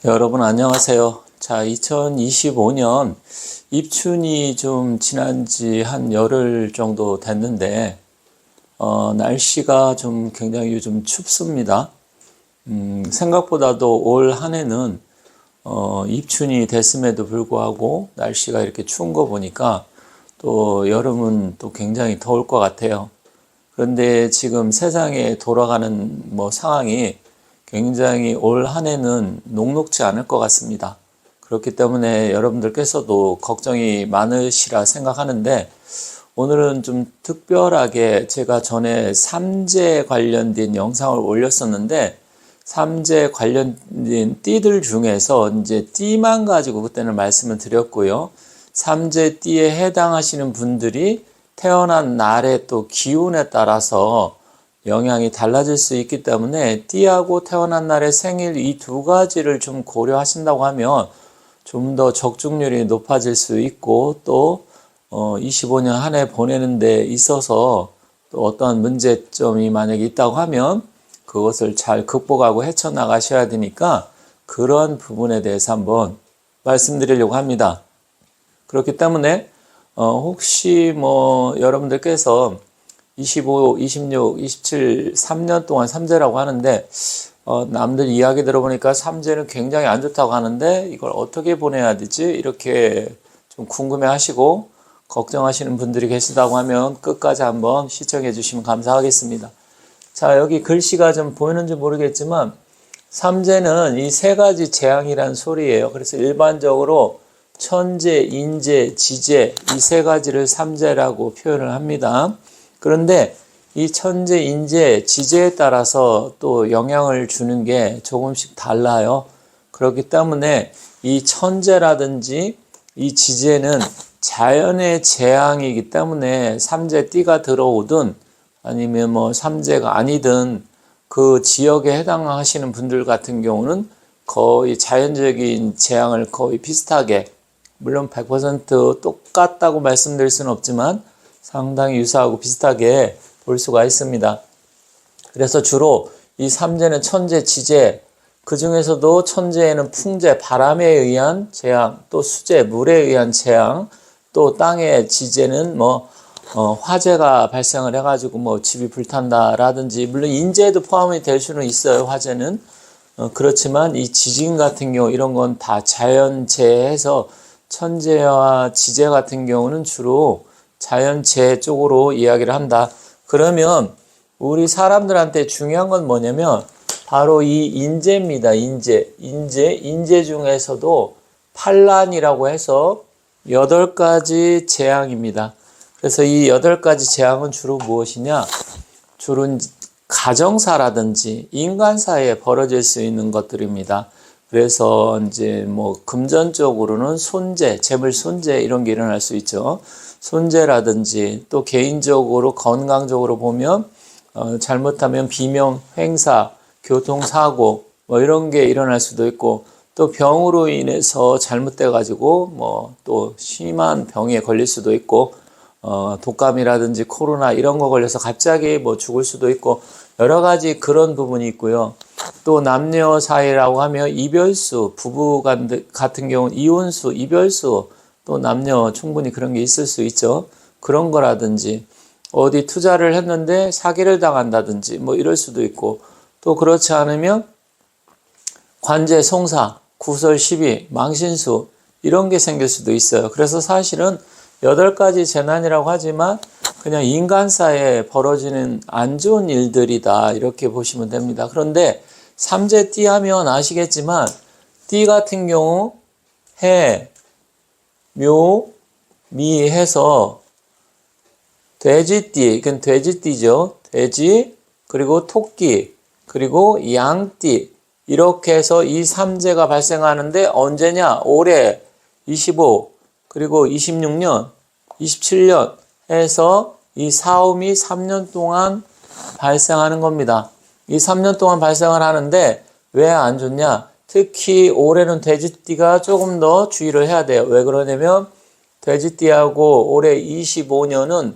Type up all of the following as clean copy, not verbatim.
여러분 안녕하세요. 자, 2025년 입춘이 좀 지난 지 한 열흘 정도 됐는데 날씨가 좀 굉장히 요즘 춥습니다. 생각보다도 올 한 해는 입춘이 됐음에도 불구하고 날씨가 이렇게 추운 거 보니까 또 여름은 또 굉장히 더울 것 같아요. 그런데 지금 세상에 돌아가는 상황이 굉장히 올 한 해는 녹록지 않을 것 같습니다. 그렇기 때문에 여러분들께서도 걱정이 많으시라 생각하는데, 오늘은 좀 특별하게 제가 전에 삼재 관련된 영상을 올렸었는데, 삼재 관련된 띠들 중에서 이제 띠만 가지고 그때는 말씀을 드렸고요. 삼재 띠에 해당하시는 분들이 태어난 날의 또 기운에 따라서 영향이 달라질 수 있기 때문에 띠하고 태어난 날의 생일 이 두 가지를 좀 고려하신다고 하면 좀 더 적중률이 높아질 수 있고, 또 25년 한 해 보내는 데 있어서 또 어떤 문제점이 만약에 있다고 하면 그것을 잘 극복하고 헤쳐나가셔야 되니까 그런 부분에 대해서 한번 말씀드리려고 합니다. 그렇기 때문에 혹시 여러분들께서 25, 26, 27, 3년 동안 삼재라고 하는데, 남들 이야기 들어보니까 삼재는 굉장히 안 좋다고 하는데, 이걸 어떻게 보내야 되지? 이렇게 좀 궁금해 하시고, 걱정하시는 분들이 계시다고 하면 끝까지 한번 시청해 주시면 감사하겠습니다. 자, 여기 글씨가 좀 보이는지 모르겠지만, 삼재는 이 세 가지 재앙이란 소리예요. 그래서 일반적으로 천재, 인재, 지재, 이 세 가지를 삼재라고 표현을 합니다. 그런데 이 천재, 인재, 지재에 따라서 또 영향을 주는 게 조금씩 달라요. 그렇기 때문에 이 천재라든지 이 지재는 자연의 재앙이기 때문에 삼재 띠가 들어오든 아니면 삼재가 아니든 그 지역에 해당하시는 분들 같은 경우는 거의 자연적인 재앙을 거의 비슷하게, 물론 100% 똑같다고 말씀드릴 수는 없지만 상당히 유사하고 비슷하게 볼 수가 있습니다. 그래서 주로 이 삼재는 천재, 지재, 그 중에서도 천재에는 풍재, 바람에 의한 재앙, 또 수재, 물에 의한 재앙, 또 땅의 지재는 화재가 발생을 해가지고 집이 불탄다라든지, 물론 인재도 포함이 될 수는 있어요, 화재는. 그렇지만 이 지진 같은 경우 이런 건 다 자연재해에서 천재와 지재 같은 경우는 주로 자연재해 쪽으로 이야기를 한다. 그러면 우리 사람들한테 중요한 건 뭐냐면 바로 이 인재입니다. 인재 중에서도 판란이라고 해서 8가지 재앙입니다. 그래서 이 8가지 재앙은 주로 무엇이냐? 주로 가정사라든지 인간사에 벌어질 수 있는 것들입니다. 그래서 이제 금전적으로는 손재, 재물 손재 이런 게 일어날 수 있죠. 손재라든지, 또 개인적으로 건강적으로 보면 잘못하면 비명, 횡사, 교통사고 이런 게 일어날 수도 있고, 또 병으로 인해서 잘못돼 가지고 또 심한 병에 걸릴 수도 있고, 독감이라든지 코로나 이런 거 걸려서 갑자기 죽을 수도 있고, 여러 가지 그런 부분이 있고요. 또 남녀 사이라고 하면 이별수, 부부 같은 경우는 이혼수, 이별수, 또 남녀 충분히 그런 게 있을 수 있죠. 그런 거라든지, 어디 투자를 했는데 사기를 당한다든지 이럴 수도 있고, 또 그렇지 않으면 관제, 송사, 구설, 시비, 망신수 이런 게 생길 수도 있어요. 그래서 사실은 8가지 재난이라고 하지만 그냥 인간사에 벌어지는 안 좋은 일들이다, 이렇게 보시면 됩니다. 그런데 삼재 띠 하면 아시겠지만 띠 같은 경우 해, 묘, 미 해서 돼지띠, 이건 돼지띠죠. 돼지, 그리고 토끼, 그리고 양띠, 이렇게 해서 이 삼재가 발생하는데 언제냐? 올해 25, 그리고 26년, 27년 해서 이 사움이 3년 동안 발생하는 겁니다. 이 3년 동안 발생을 하는데 왜 안 좋냐? 특히 올해는 돼지띠가 조금 더 주의를 해야 돼요. 왜 그러냐면 돼지띠하고 올해 25년은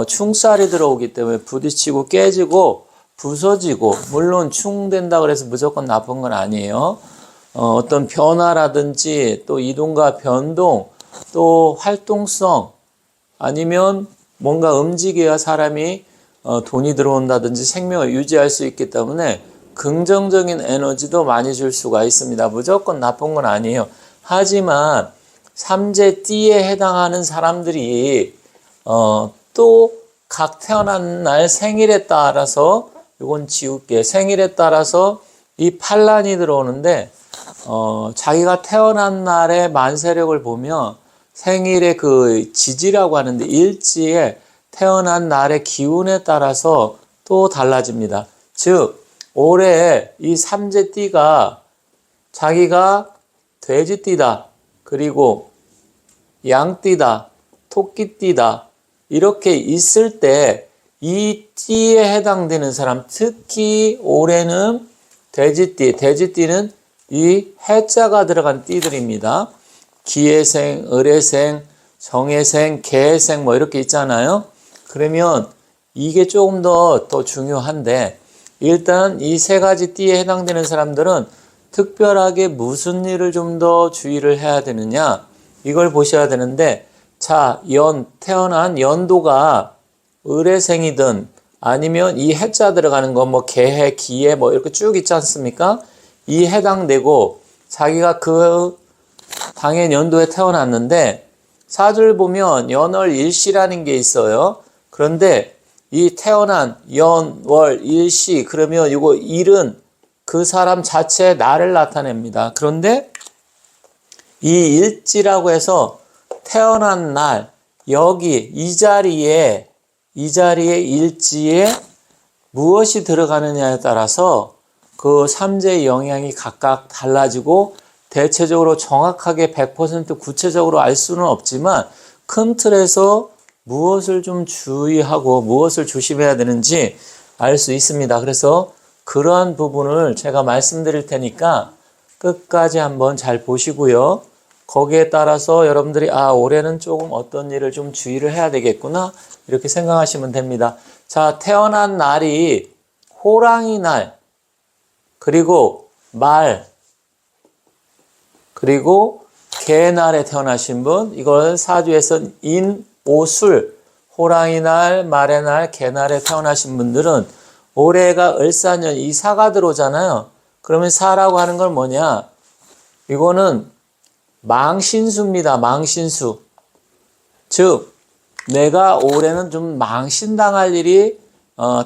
충살이 들어오기 때문에 부딪히고 깨지고 부서지고, 물론 충된다 그래서 무조건 나쁜 건 아니에요. 어떤 변화라든지 또 이동과 변동 또 활동성 아니면 뭔가 움직여야 사람이 돈이 들어온다든지 생명을 유지할 수 있기 때문에 긍정적인 에너지도 많이 줄 수가 있습니다. 무조건 나쁜 건 아니에요. 하지만 삼재띠에 해당하는 사람들이 또 각 태어난 날 생일에 따라서 이건 지울게 생일에 따라서 이 반란이 들어오는데 자기가 태어난 날의 만세력을 보면 생일의 그 지지라고 하는데 일지에 태어난 날의 기운에 따라서 또 달라집니다. 즉 올해 이 삼재띠가 자기가 돼지띠다 그리고 양띠다 토끼띠다 이렇게 있을 때 이 띠에 해당되는 사람 특히 올해는 돼지띠는 이 해자가 들어간 띠들입니다. 기해생, 을해생, 정해생, 개해생 뭐 이렇게 있잖아요. 그러면 이게 조금 더 중요한데 일단 이 세 가지 띠에 해당되는 사람들은 특별하게 무슨 일을 좀 더 주의를 해야 되느냐 이걸 보셔야 되는데 자, 태어난 연도가 을해생이든 아니면 이 해자 들어가는 거 뭐 개해, 기해 뭐 이렇게 쭉 있지 않습니까? 이 해당되고 자기가 그 당연 연도에 태어났는데 사주를 보면 연월 일시라는 게 있어요. 그런데 이 태어난 연월 일시 그러면 이거 일은 그 사람 자체의 날을 나타냅니다. 그런데 이 일지라고 해서 태어난 날 여기 이 자리에 일지에 무엇이 들어가느냐에 따라서 그 삼재의 영향이 각각 달라지고 대체적으로 정확하게 100% 구체적으로 알 수는 없지만 큰 틀에서 무엇을 좀 주의하고 무엇을 조심해야 되는지 알 수 있습니다. 그래서 그러한 부분을 제가 말씀드릴 테니까 끝까지 한번 잘 보시고요. 거기에 따라서 여러분들이 올해는 조금 어떤 일을 좀 주의를 해야 되겠구나 이렇게 생각하시면 됩니다. 자, 태어난 날이 호랑이 날 그리고 말 그리고 개날에 태어나신 분 이걸 사주에서 인오술 호랑이 날, 말의 날, 개날에 태어나신 분들은 올해가 을사년 이 사가 들어오잖아요. 그러면 사라고 하는 건 뭐냐? 이거는 망신수입니다. 망신수. 즉 내가 올해는 좀 망신당할 일이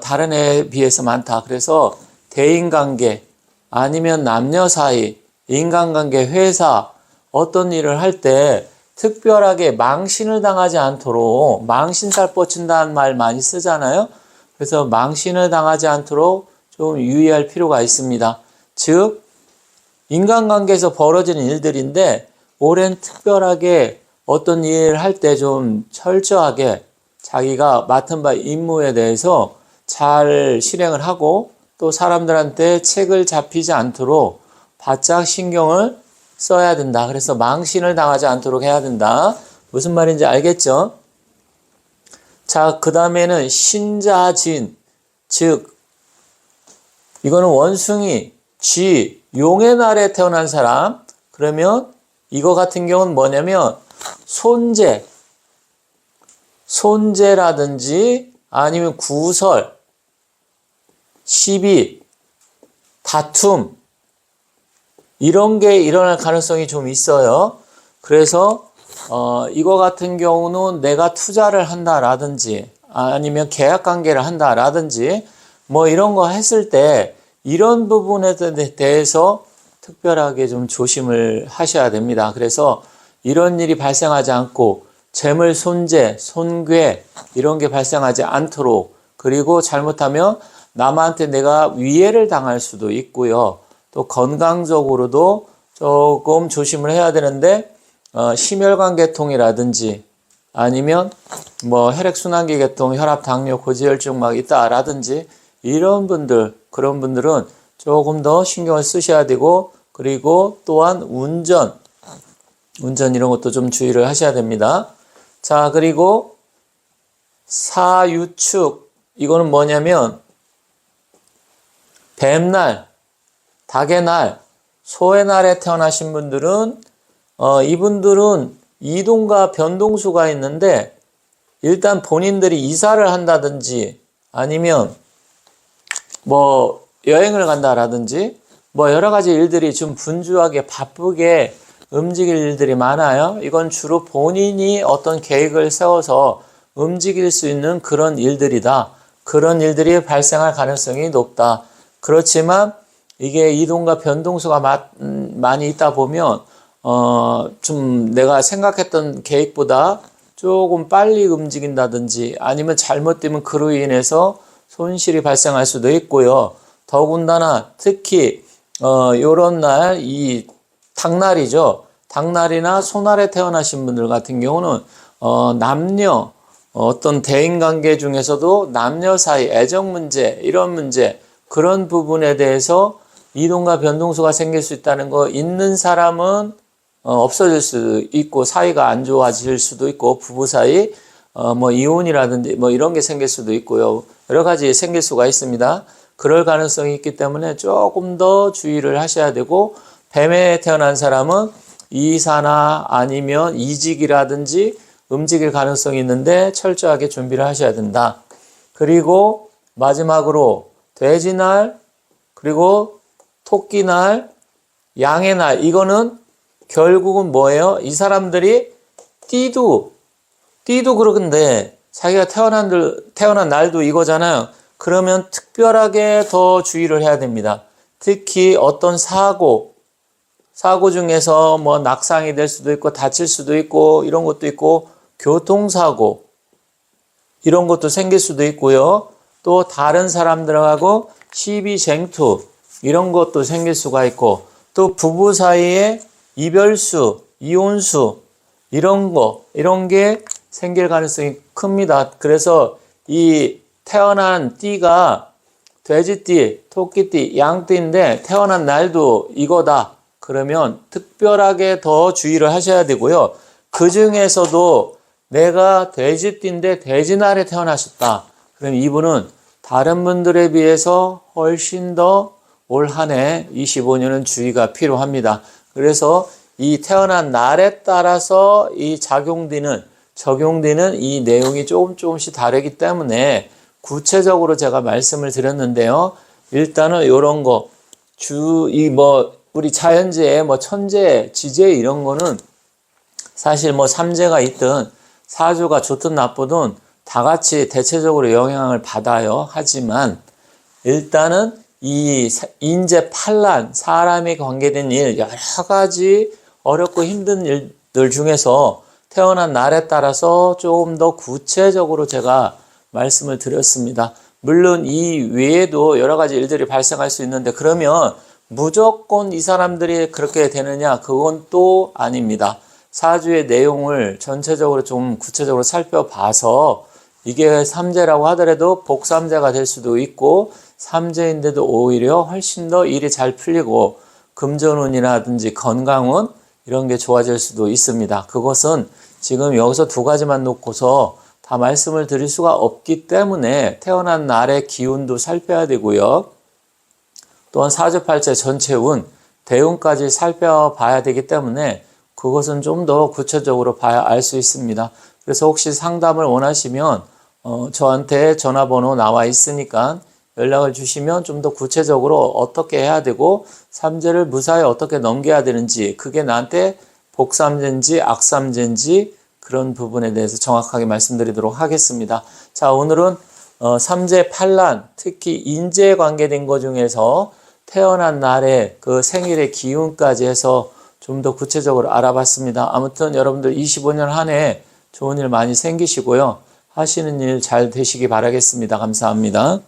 다른 해에 비해서 많다. 그래서 대인관계 아니면 남녀 사이, 인간관계, 회사 어떤 일을 할 때 특별하게 망신을 당하지 않도록 망신살 뻗친다는 말 많이 쓰잖아요. 그래서 망신을 당하지 않도록 좀 유의할 필요가 있습니다. 즉 인간관계에서 벌어지는 일들인데 올해는 특별하게 어떤 일을 할 때 좀 철저하게 자기가 맡은 바 임무에 대해서 잘 실행을 하고 또 사람들한테 책을 잡히지 않도록 바짝 신경을 써야 된다. 그래서 망신을 당하지 않도록 해야 된다. 무슨 말인지 알겠죠? 자, 그 다음에는 신자진. 즉, 이거는 원숭이, 쥐, 용의 날에 태어난 사람. 그러면 이거 같은 경우는 뭐냐면 손재라든지 아니면 구설, 시비, 다툼 이런 게 일어날 가능성이 좀 있어요. 그래서 이거 같은 경우는 내가 투자를 한다라든지 아니면 계약 관계를 한다라든지 뭐 이런 거 했을 때 이런 부분에 대해서 특별하게 좀 조심을 하셔야 됩니다. 그래서 이런 일이 발생하지 않고 재물 손재, 손괴 이런 게 발생하지 않도록 그리고 잘못하면 남한테 내가 위해를 당할 수도 있고요. 또 건강적으로도 조금 조심을 해야 되는데 심혈관계통이라든지 아니면 뭐 혈액순환기 계통, 혈압, 당뇨, 고지혈증 막 있다라든지 이런 분들 그런 분들은 조금 더 신경을 쓰셔야 되고 그리고 또한 운전 이런 것도 좀 주의를 하셔야 됩니다. 자, 그리고 사유축 이거는 뭐냐면 뱀날, 닭의 날 소의 날에 태어나신 분들은 이분들은 이동과 변동수가 있는데 일단 본인들이 이사를 한다든지 아니면 뭐 여행을 간다라든지 뭐 여러 가지 일들이 좀 분주하게 바쁘게 움직일 일들이 많아요. 이건 주로 본인이 어떤 계획을 세워서 움직일 수 있는 그런 일들이다. 그런 일들이 발생할 가능성이 높다. 그렇지만 이게 이동과 변동수가 많이 있다 보면 좀 내가 생각했던 계획보다 조금 빨리 움직인다든지 아니면 잘못되면 그로 인해서 손실이 발생할 수도 있고요. 더군다나 특히 요런 날 이 닭날이죠. 닭날이나 소날에 태어나신 분들 같은 경우는 남녀 어떤 대인관계 중에서도 남녀 사이 애정 문제 이런 문제 그런 부분에 대해서 이동과 변동수가 생길 수 있다는 거 있는 사람은 없어질 수도 있고 사이가 안 좋아질 수도 있고 부부 사이 뭐 이혼이라든지 뭐 이런 게 생길 수도 있고요. 여러 가지 생길 수가 있습니다. 그럴 가능성이 있기 때문에 조금 더 주의를 하셔야 되고 뱀에 태어난 사람은 이사나 아니면 이직이라든지 움직일 가능성이 있는데 철저하게 준비를 하셔야 된다. 그리고 마지막으로 돼지날 그리고 토끼날 양의 날 이거는 결국은 뭐예요? 이 사람들이 띠도 그러는데 자기가 태어난 날도 이거잖아요. 그러면 특별하게 더 주의를 해야 됩니다. 특히 어떤 사고 중에서 뭐 낙상이 될 수도 있고 다칠 수도 있고 이런 것도 있고 교통사고 이런 것도 생길 수도 있고요. 또 다른 사람들하고 시비쟁투 이런 것도 생길 수가 있고 또 부부 사이에 이별수, 이혼수 이런 게 생길 가능성이 큽니다. 그래서 이 태어난 띠가 돼지띠, 토끼띠, 양띠인데 태어난 날도 이거다. 그러면 특별하게 더 주의를 하셔야 되고요. 그 중에서도 내가 돼지띠인데 돼지날에 태어나셨다. 그럼 이분은 다른 분들에 비해서 훨씬 더 올 한 해 25년은 주의가 필요합니다. 그래서 이 태어난 날에 따라서 이 적용되는 이 내용이 조금씩 다르기 때문에 구체적으로 제가 말씀을 드렸는데요. 일단은 이런 거, 우리 자연재해, 천재, 지재 이런 거는 사실 삼재가 있든 사주가 좋든 나쁘든 다 같이 대체적으로 영향을 받아요. 하지만 일단은 이 인재 판란, 사람이 관계된 일, 여러 가지 어렵고 힘든 일들 중에서 태어난 날에 따라서 조금 더 구체적으로 제가 말씀을 드렸습니다. 물론 이 외에도 여러 가지 일들이 발생할 수 있는데 그러면 무조건 이 사람들이 그렇게 되느냐? 그건 또 아닙니다. 사주의 내용을 전체적으로 좀 구체적으로 살펴봐서 이게 삼재라고 하더라도 복삼재가 될 수도 있고 삼재인데도 오히려 훨씬 더 일이 잘 풀리고 금전운이라든지 건강운 이런 게 좋아질 수도 있습니다. 그것은 지금 여기서 두 가지만 놓고서 다 말씀을 드릴 수가 없기 때문에 태어난 날의 기운도 살펴야 되고요. 또한 사주팔자 전체 운, 대운까지 살펴봐야 되기 때문에 그것은 좀 더 구체적으로 봐야 알 수 있습니다. 그래서 혹시 상담을 원하시면 저한테 전화번호 나와 있으니까 연락을 주시면 좀 더 구체적으로 어떻게 해야 되고 삼재를 무사히 어떻게 넘겨야 되는지 그게 나한테 복삼재인지 악삼재인지 그런 부분에 대해서 정확하게 말씀드리도록 하겠습니다. 자, 오늘은 삼재 판란, 특히 인재에 관계된 것 중에서 태어난 날의 그 생일의 기운까지 해서 좀 더 구체적으로 알아봤습니다. 아무튼 여러분들 25년 한 해 좋은 일 많이 생기시고요. 하시는 일 잘 되시기 바라겠습니다. 감사합니다.